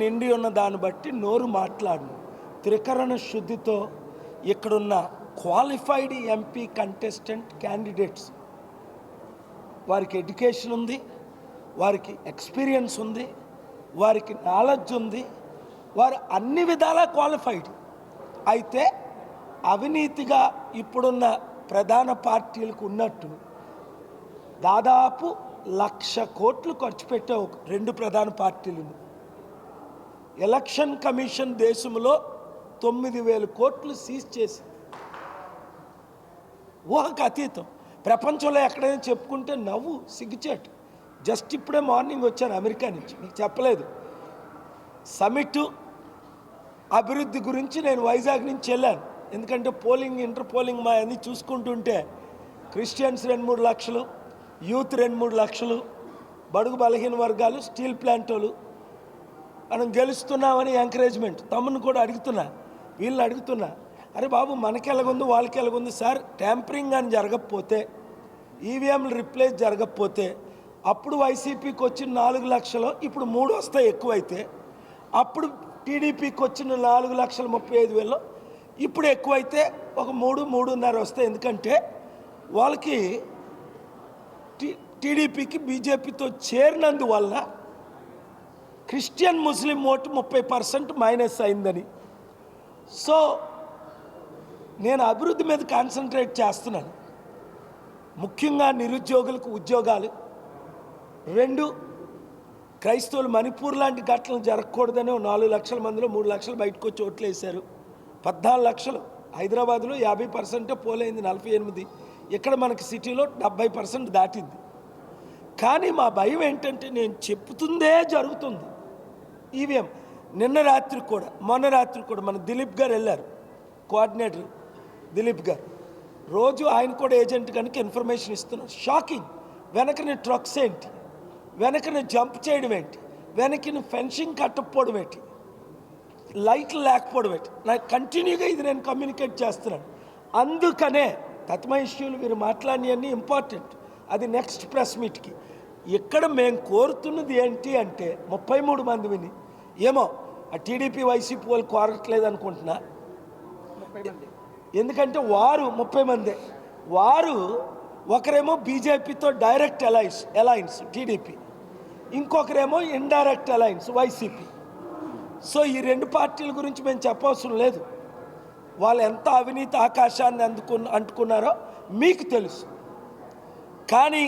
నిండి ఉన్న దాన్ని బట్టి నోరు మాట్లాడు. త్రికరణ శుద్ధితో ఇక్కడున్న క్వాలిఫైడ్ ఎంపీ కంటెస్టెంట్ క్యాండిడేట్స్, వారికి ఎడ్యుకేషన్ ఉంది, వారికి ఎక్స్పీరియన్స్ ఉంది, వారికి నాలెడ్జ్ ఉంది, వారు అన్ని విధాలా క్వాలిఫైడ్. అయితే అవినీతిగా ఇప్పుడున్న ప్రధాన పార్టీలకు ఉన్నట్టు దాదాపు 1,00,000 కోట్లు ఖర్చు పెట్టే రెండు ప్రధాన పార్టీలు. ఎలక్షన్ కమిషన్ దేశంలో 9,000 కోట్లు సీజ్ చేసి ఊహకు అతీతం. ప్రపంచంలో ఎక్కడైనా చెప్పుకుంటే నవ్వు, సిగ్గుచేటు. జస్ట్ ఇప్పుడే మార్నింగ్ వచ్చాను అమెరికా నుంచి, మీకు చెప్పలేదు. సమిట్ అభివృద్ధి గురించి నేను వైజాగ్ నుంచి వెళ్ళాను. ఎందుకంటే పోలింగ్, ఇంటర్ పోలింగ్ మా అన్నీ చూసుకుంటుంటే క్రిస్టియన్స్ 2-3 లక్షలు, యూత్ 2-3 లక్షలు, బడుగు బలహీన వర్గాలు, స్టీల్ ప్లాంట్ వాళ్ళు మనం గెలుస్తున్నామని ఎంకరేజ్మెంట్. తమ్ముని కూడా అడుగుతున్నా, వీళ్ళని అడుగుతున్నా, అరే బాబు మనకి ఎలాగుంది వాళ్ళకి ఎలాగుంది సార్? ట్యాంపరింగ్ అని జరగకపోతే, ఈవీఎంలు రిప్లేస్ జరగకపోతే అప్పుడు వైసీపీకి వచ్చిన 4 లక్షలు ఇప్పుడు 3 వస్తాయి ఎక్కువైతే, అప్పుడు టీడీపీకి వచ్చిన 4,35,000 ఇప్పుడు ఎక్కువైతే ఒక 3-3.5 వస్తాయి. ఎందుకంటే వాళ్ళకి టీడీపీకి బీజేపీతో చేరినందువల్ల క్రిస్టియన్ ముస్లిం ఓటు 30% మైనస్ అయిందని. సో నేను అభివృద్ధి మీద కాన్సన్ట్రేట్ చేస్తున్నాను. ముఖ్యంగా నిరుద్యోగులకు ఉద్యోగాలు. 2, క్రైస్తవులు మణిపూర్ లాంటి ఘటనలు జరగకూడదని 4 లక్షల మందిలో 3 లక్షలు బయటకు వచ్చి ఓట్లు వేశారు. 14 లక్షలు హైదరాబాద్లో 50% పోలైంది, 48. ఇక్కడ మనకి సిటీలో 70% దాటింది. కానీ మా భయం ఏంటంటే నేను చెప్తుందే జరుగుతుంది. ఈవీఎం నిన్న రాత్రి కూడా, మొన్న రాత్రి కూడా మన దిలీప్ గారు వెళ్ళారు, కోఆర్డినేటర్ దిలీప్ గారు. రోజు ఆయన కూడా ఏజెంట్ కనుక ఇన్ఫర్మేషన్ ఇస్తున్నారు. షాకింగ్. వెనకని ట్రక్స్ ఏంటి, వెనకని జంప్ చేయడం ఏంటి, వెనకని ఫెన్సింగ్ కట్టకపోవడం ఏంటి, లైట్లు లేకపోవడం ఏంటి, నాకు కంటిన్యూగా ఇది నేను కమ్యూనికేట్ చేస్తున్నాను. అందుకనే తత్మ ఇష్యూలు మీరు మాట్లాడినవన్నీ ఇంపార్టెంట్. అది నెక్స్ట్ ప్రెస్ మీట్కి. ఇక్కడ మేము కోరుతున్నది ఏంటి అంటే 33 మంది విని ఏమో ఆ టీడీపీ వైసీపీ వాళ్ళు కోరట్లేదు అనుకుంటున్నా. ఎందుకంటే వారు 30 మందే, వారు ఒకరేమో బీజేపీతో డైరెక్ట్ అలయన్స్ టీడీపీ, ఇంకొకరేమో ఇండైరెక్ట్ అలయన్స్ వైసీపీ. సో ఈ 2 పార్టీల గురించి మేము చెప్పవసరం లేదు. వాళ్ళు ఎంత అవినీతి ఆకాశాన్ని అంటుకున్నారో మీకు తెలుసు. కానీ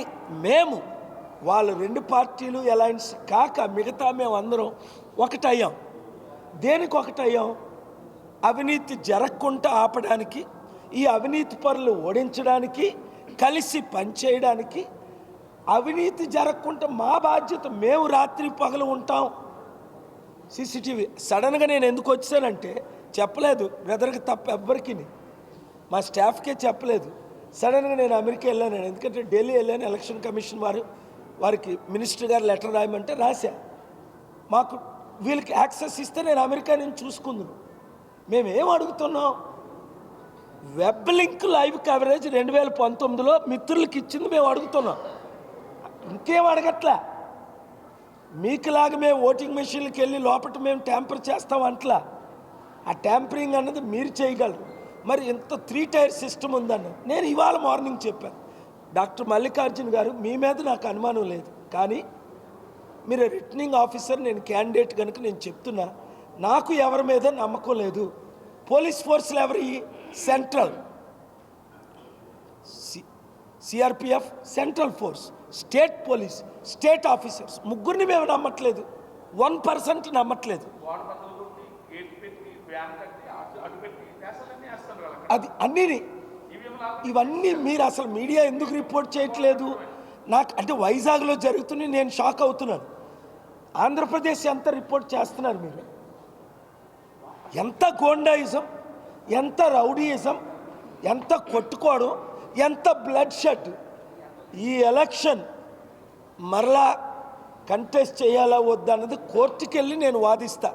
మేము వాళ్ళు 2 పార్టీలు అలయన్స్ కాక మిగతా మేము అందరం ఒకటయ్యాం. దేనికి ఒకటయ్యాం? అవినీతి జరగకుండా ఆపడానికి, ఈ అవినీతి పరులు ఓడించడానికి, కలిసి పనిచేయడానికి. అవినీతి జరగకుండా మా బాధ్యత, మేము రాత్రి పగలు ఉంటాం. సీసీటీవీ సడన్గా నేను ఎందుకు వచ్చానంటే చెప్పలేదు బ్రదర్కి తప్ప ఎవ్వరికి, మా స్టాఫ్కే చెప్పలేదు. సడన్గా నేను అమెరికా వెళ్ళాను. ఎందుకంటే ఢిల్లీ వెళ్ళాను. ఎలక్షన్ కమిషన్ వారికి మినిస్టర్ గారు లెటర్ రాయమంటే రాశా. మాకు వీళ్ళకి యాక్సెస్ ఇస్తే నేను అమెరికా నుంచి చూసుకుందును. మేమేం అడుగుతున్నాం? వెబ్ లింక్ లైవ్ కవరేజ్ 2019లో మిత్రులకి ఇచ్చింది మేము అడుగుతున్నాం. ఇంకేం అడగట్లా. మీకులాగా మేము ఓటింగ్ మెషిన్కి వెళ్ళి లోపల మేము ట్యాంపర్ చేస్తామంట్లా. ఆ ట్యాంపరింగ్ అన్నది మీరు చేయగలరు. మరి ఇంత 3 టైర్ సిస్టమ్ ఉందన్న నేను ఇవాళ మార్నింగ్ చెప్పాను. డాక్టర్ మల్లికార్జున్ గారు, మీ మీద నాకు అనుమానం లేదు, కానీ మీరు రిటర్నింగ్ ఆఫీసర్, నేను క్యాండిడేట్ కనుక నేను చెప్తున్నా, నాకు ఎవరి మీద నమ్మకం లేదు. పోలీస్ ఫోర్స్లు ఎవరి? Central CRPF, central force, state police, state officers, ముగ్గురిని మేము నమ్మట్లేదు. 1% నమ్మట్లేదు. అది అన్నీ ఇవన్నీ మీరు అసలు మీడియా ఎందుకు రిపోర్ట్ చేయట్లేదు? నాకు అంటే వైజాగ్లో జరుగుతుంది, నేను షాక్ అవుతున్నాను. ఆంధ్రప్రదేశ్ ఎంత రిపోర్ట్ చేస్తున్నారు మీరు? ఎంత గోండాయిజం, ఎంత రౌడీయిజం, ఎంత కొట్టుకోవడం, ఎంత బ్లడ్ షెడ్. ఈ ఎలక్షన్ మరలా కంటెస్ట్ చేయాలా వద్దన్నది కోర్టుకి వెళ్ళి నేను వాదిస్తా.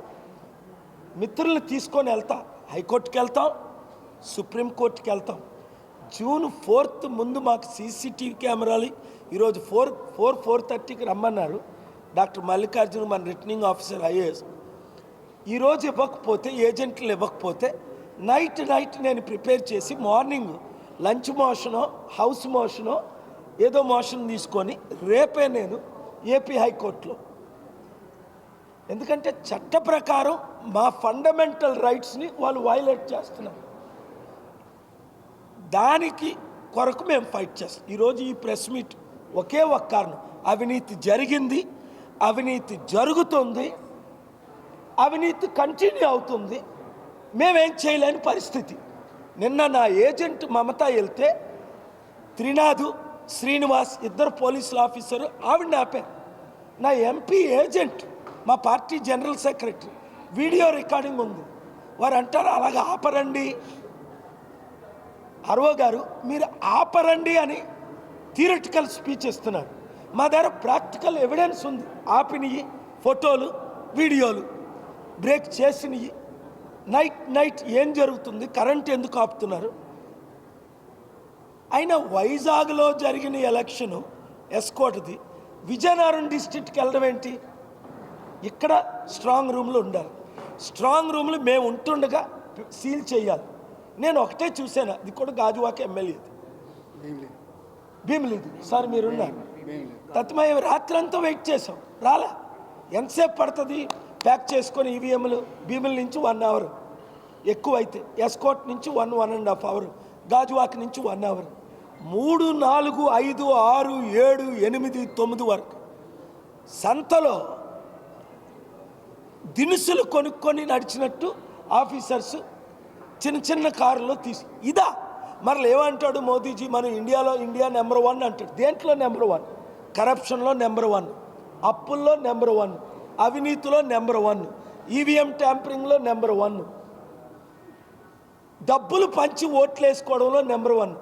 మిత్రులను తీసుకొని వెళ్తా, హైకోర్టుకి వెళ్తాం, సుప్రీంకోర్టుకి వెళ్తాం. జూన్ 4th ముందు మాకు సీసీటీవీ కెమెరాలు ఈరోజు 4:30కి రమ్మన్నారు డాక్టర్ మల్లికార్జున, మన రిటర్నింగ్ ఆఫీసర్ ఐఏఎస్. ఈరోజు ఇవ్వకపోతే, ఏజెంట్లు ఇవ్వకపోతే నైట్ నేను ప్రిపేర్ చేసి మార్నింగ్ లంచ్ మోషనో హౌస్ మోషనో ఏదో మోషన్ తీసుకొని రేపే నేను ఏపీ హైకోర్టులో, ఎందుకంటే చట్ట ప్రకారం మా ఫండమెంటల్ రైట్స్ని వాళ్ళు వైలేట్ చేస్తున్నారు, దానికి కొరకు మేము ఫైట్ చేస్తాం. ఈరోజు ఈ ప్రెస్ మీట్ ఒకే ఒక కారణం, అవినీతి జరిగింది, అవినీతి జరుగుతుంది, అవినీతి కంటిన్యూ అవుతుంది, మేమేం చేయలేని పరిస్థితి. నిన్న నా ఏజెంట్ మమత వెళ్తే త్రినాథు శ్రీనివాస్ ఇద్దరు పోలీసుల ఆఫీసరు ఆవిడని ఆపారు. నా ఎంపీ ఏజెంట్ మా party general secretary video recording ఉంది. వారు అంటారు అలాగే ఆపరండి, అరవ గారు మీరు ఆపరండి అని థియరిటికల్ స్పీచ్ ఇస్తున్నారు. మా దగ్గర ప్రాక్టికల్ ఎవిడెన్స్ ఉంది, ఆపినవి ఫోటోలు వీడియోలు, బ్రేక్ చేసినవి, నైట్ ఏం జరుగుతుంది, కరెంట్ ఎందుకు ఆపుతున్నారు. అయినా వైజాగ్లో జరిగిన ఎలక్షను ఎస్కోట్ది, విజయనగరం డిస్ట్రిక్ట్కి వెళ్ళడం ఏంటి? ఇక్కడ స్ట్రాంగ్ రూమ్లు ఉండాలి, స్ట్రాంగ్ రూమ్లు మేము ఉంటుండగా సీల్ చేయాలి. నేను ఒకటే చూశాను, అది కూడా గాజువాక ఎమ్మెల్యేది, భీమిలీది సార్ మీరున్నారు. తత్మయం రాత్రంతా వెయిట్ చేసాం, రాలా. ఎంతసేపు పడుతుంది ప్యాక్ చేసుకొని ఈవీఎంలు? భీమిల నుంచి 1 అవర్ ఎక్కువైతే, ఎస్కోట్ నుంచి 1.5 అవర్, గాజువాక నుంచి 1 అవర్, 3, 4, 5, 6, 7, 8, 9 వరకు సంతలో దినుసులు కొనుక్కొని నడిచినట్టు ఆఫీసర్స్ చిన్న కారులో తీసి ఇదా. మరలు ఏమంటాడు మోదీజీ, మనం ఇండియా నెంబర్ 1 అంటాడు. దేంట్లో నెంబర్ 1? కరప్షన్లో నెంబర్ 1, అప్పుల్లో నెంబర్ 1, అవినీతిలో నెంబర్ 1, ఈవీఎం ట్యాంపరింగ్లో నెంబర్ 1, డబ్బులు పంచి ఓట్లు వేసుకోవడంలో నెంబర్ 1.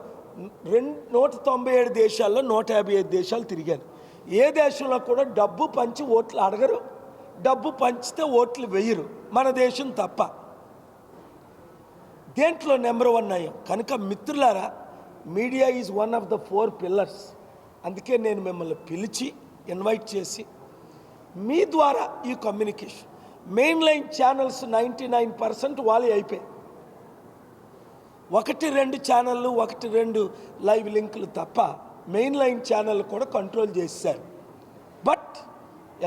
197 దేశాల్లో 155 దేశాలు తిరిగాను. ఏ దేశంలో కూడా డబ్బు పంచి ఓట్లు అడగరు, డబ్బు పంచితే ఓట్లు వేయరు, మన దేశం తప్ప. దేంట్లో నెంబర్ 1 అయ్యాం. కనుక మిత్రులారా, media is one of the 4 pillars. అందుకే నేను మిమ్మల్ని పిలిచి ఇన్వైట్ చేసి మీ ద్వారా ఈ కమ్యూనికేషన్, మెయిన్ లైన్ ఛానల్స్ 99% వాళ్ళే అయిపోయాయి. 1-2 ఛానళ్ళు, 1-2 లైవ్ లింకులు తప్ప మెయిన్ లైన్ ఛానల్ కూడా కంట్రోల్ చేశారు. But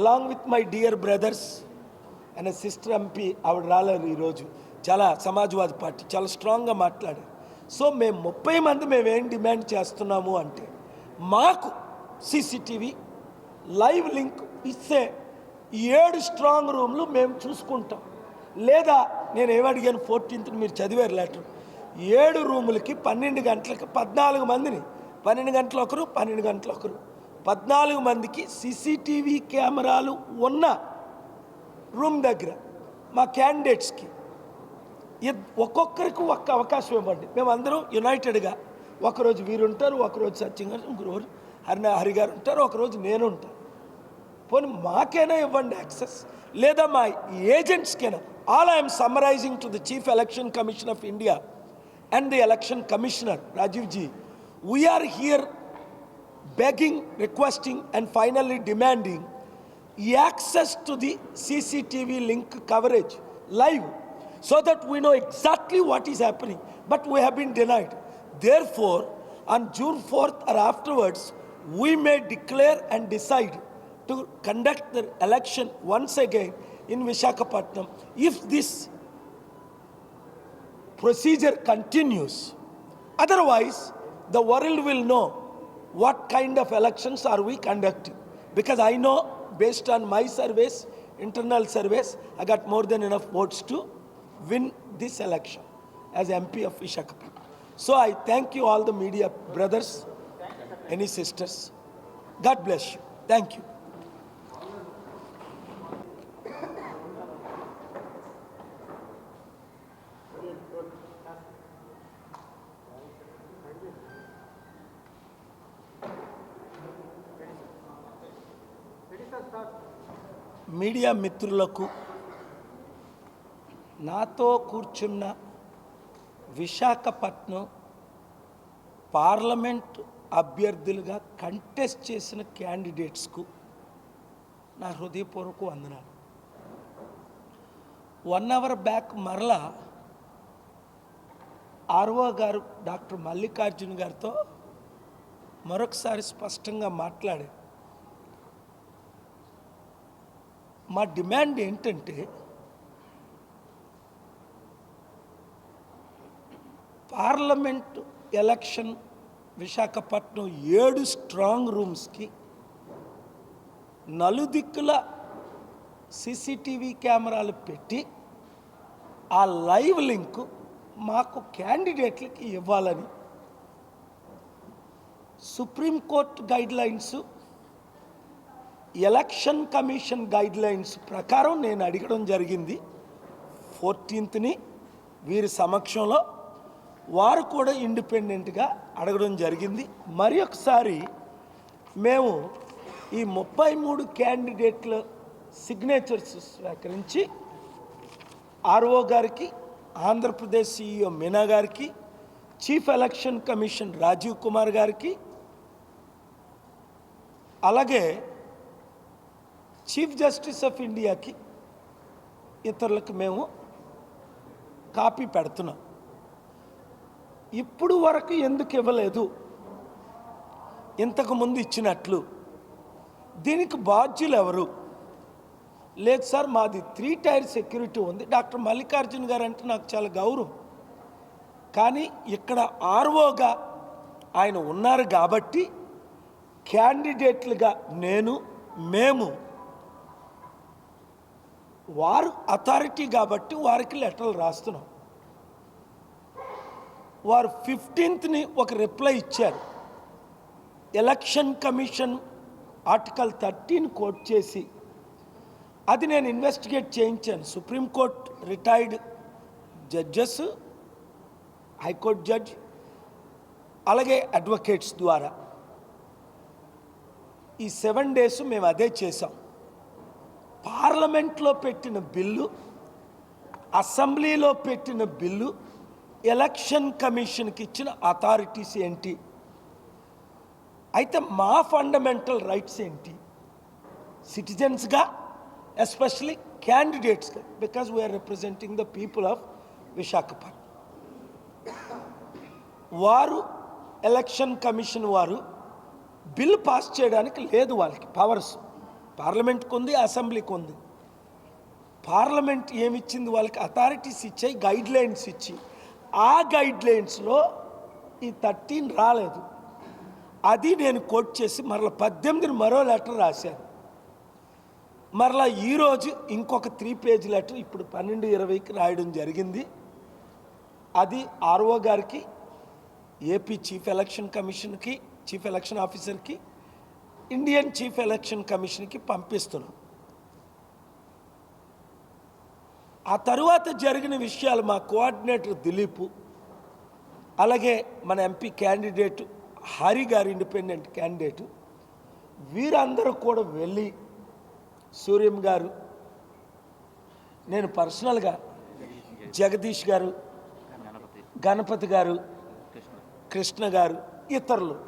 along with my dear brothers and sister MP, ఆవిడ రాలేరు ఈరోజు, చాలా సమాజ్వాదీ పార్టీ చాలా స్ట్రాంగ్గా మాట్లాడారు. సో మేము 30 మంది మేమేం డిమాండ్ చేస్తున్నాము అంటే, మాకు సీసీటీవీ లైవ్ లింక్ ఇస్తే 7 స్ట్రాంగ్ రూమ్లు మేము చూసుకుంటాం. లేదా నేను ఏమడిగాను 14th మీరు చదివారు లెటర్, 7 రూములకి 12 గంటలకి 14 మందిని, 12 గంటలు ఒకరు 12 గంటలు ఒకరు, 14 మందికి సీసీటీవీ కెమెరాలు ఉన్న రూమ్ దగ్గర మా క్యాండిడేట్స్కి ఒక్కొక్కరికి ఒక్క అవకాశం ఇవ్వండి. మేమందరం యునైటెడ్గా, ఒకరోజు వీరు ఉంటారు, ఒకరోజు సత్యం గారు, ఇంకొకరోజు హరి గారు ఉంటారు, ఒకరోజు నేను ఉంటాను. పోనీ మాకైనా ఇవ్వండి యాక్సెస్, లేదా మా ఏజెంట్స్కైనా. All I'm summarising to the chief election commission of India and the election commissioner Rajiv ji, we are here begging, requesting and finally demanding access to the CCTV link coverage live, so that we know exactly what is happening, but we have been denied. Therefore on June 4th or afterwards we may declare and decide to conduct the election once again in Visakhapatnam if this procedure continues. Otherwise the world will know what kind of elections are we conducting, because I know based on my surveys, internal surveys, I got more than enough votes to win this election as MP of Visakhapatnam. So I thank you all the media brothers, any sisters. God bless you. Thank you. Media మిత్రులకు, నాతో కూర్చున్న Visakhapatnam parliament అభ్యర్థులుగా contest చేసిన క్యాండిడేట్స్కు నా హృదయపూర్వక వందనాలు. 1 hour back మరలా RO గారు డాక్టర్ మల్లికార్జున్ గారితో మరొకసారి స్పష్టంగా మాట్లాడారు. మా డిమాండ్ ఏంటంటే పార్లమెంట్ ఎలక్షన్ విశాఖపట్నం 7 స్ట్రాంగ్ రూమ్స్కి నలుదిక్కుల సీసీటీవీ కెమెరాలు పెట్టి ఆ లైవ్ లింక్ మాకు క్యాండిడేట్లకి ఇవ్వాలని supreme court guidelines, election commission guidelines ప్రకారం నేను అడగడం జరిగింది. 14th వీరి సమక్షంలో వారు కూడా ఇండిపెండెంట్గా అడగడం జరిగింది. మరి ఒకసారి మేము ఈ 33 క్యాండిడేట్ల సిగ్నేచర్స్ స్వీకరించి ఆర్ఓ గారికి, ఆంధ్రప్రదేశ్ CEO మీనా గారికి, chief election commission Rajiv Kumar గారికి, అలాగే చీఫ్ జస్టిస్ ఆఫ్ ఇండియాకి, ఇతరులకు మేము కాపీ పెడుతున్నాం. ఇప్పుడు వరకు ఎందుకు ఇవ్వలేదు ఇంతకుముందు ఇచ్చినట్లు? దీనికి బాధ్యులు ఎవరు? లేదు సార్, మాది 3 టైర్ సెక్యూరిటీ ఉంది. డాక్టర్ మల్లికార్జున్ గారు అంటే నాకు చాలా గౌరవం, కానీ ఇక్కడ ఆర్ఓగా ఆయన ఉన్నారు కాబట్టి క్యాండిడేట్లుగా మేము వారు అథారిటీ కాబట్టి వారికి లెటర్లు రాస్తున్నాం. వారు 15th ఒక రిప్లై ఇచ్చారు. ఎలక్షన్ కమిషన్ ఆర్టికల్ 13 కోట్ చేసి అది నేను ఇన్వెస్టిగేట్ చేయించాను. Supreme court retired judges, high court judge, అలాగే అడ్వకేట్స్ ద్వారా ఈ 7 days మేము అదే చేసాం. పార్లమెంట్లో పెట్టిన బిల్లు, అసెంబ్లీలో పెట్టిన బిల్లు, ఎలక్షన్ కమిషన్కి ఇచ్చిన అథారిటీస్ ఏంటి? అయితే మా ఫండమెంటల్ రైట్స్ ఏంటి? సిటిజన్స్గా, ఎస్పెషలీ క్యాండిడేట్స్గా, because we're representing the people of Visakhapatnam. వారు ఎలక్షన్ కమిషన్ వారు బిల్ పాస్ చేయడానికి లేదు, వాళ్ళకి పవర్స్. పార్లమెంట్కి ఉంది, అసెంబ్లీకి ఉంది. పార్లమెంట్ ఏమిచ్చింది? వాళ్ళకి అథారిటీస్ ఇచ్చాయి, గైడ్లైన్స్ ఇచ్చి. ఆ గైడ్లైన్స్లో ఈ 13 రాలేదు. అది నేను కోట్ చేసి మరలా 18 మరో లెటర్ రాశాను. మరలా ఈరోజు ఇంకొక 3 పేజ్ లెటర్ ఇప్పుడు 12:20కి రాయడం జరిగింది. అది ఆర్ఓ గారికి, ఏపీ చీఫ్ ఎలక్షన్ కమిషన్కి, చీఫ్ ఎలక్షన్ ఆఫీసర్కి, ఇండియన్ చీఫ్ ఎలక్షన్ కమిషన్కి పంపిస్తున్నాం. ఆ తరువాత జరిగిన విషయాలు మా కోఆర్డినేటర్ దిలీప్, అలాగే మన ఎంపీ క్యాండిడేట్ హరి గారు, ఇండిపెండెంట్ క్యాండిడేటు, వీరందరూ కూడా వెళ్ళి, సూర్యం గారు, నేను పర్సనల్గా, జగదీష్ గారు, గణపతి గారు, కృష్ణ గారు, ఇతరులు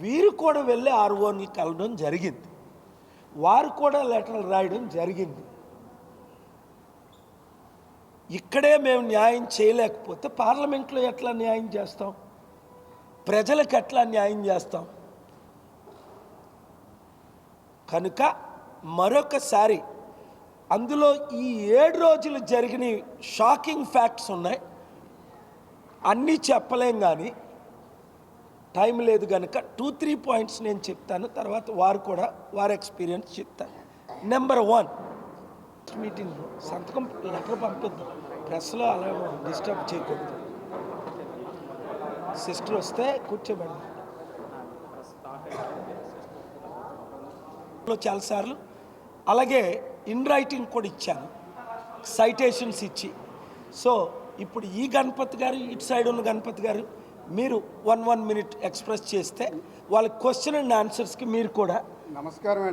వీరు కూడా వెళ్ళి ఆర్ఓని కలవడం జరిగింది. వారు కూడా లెటర్లు రాయడం జరిగింది. ఇక్కడే మేము న్యాయం చేయలేకపోతే పార్లమెంట్లో ఎట్లా న్యాయం చేస్తాం? ప్రజలకు ఎట్లా న్యాయం చేస్తాం? కనుక మరొకసారి అందులో ఈ 7 రోజులు జరిగిన షాకింగ్ ఫ్యాక్ట్స్ ఉన్నాయి. అన్నీ చెప్పలేం, కానీ టైం లేదు కనుక 2-3 పాయింట్స్ నేను చెప్తాను. తర్వాత వారు కూడా వారి ఎక్స్పీరియన్స్ చెప్తారు. నెంబర్ 1, మీటింగ్లో సంతకం లెటర్ పంపిద్దాం. ప్రెస్లో అలా డిస్టర్బ్ చేయకూడదు. సిస్టర్ వస్తే కూర్చోబెడదాం. చాలాసార్లు అలాగే ఇన్ రైటింగ్ కూడా ఇచ్చాను, సైటేషన్స్ ఇచ్చి. సో ఇప్పుడు ఈ గణపతి గారు, ఇటు సైడ్ ఉన్న గణపతి గారు, మీరు 1 minute ఎక్స్ప్రెస్ చేస్తే వాళ్ళ క్వశ్చన్ అండ్ ఆన్సర్స్కి మీరు కూడా. నమస్కారం.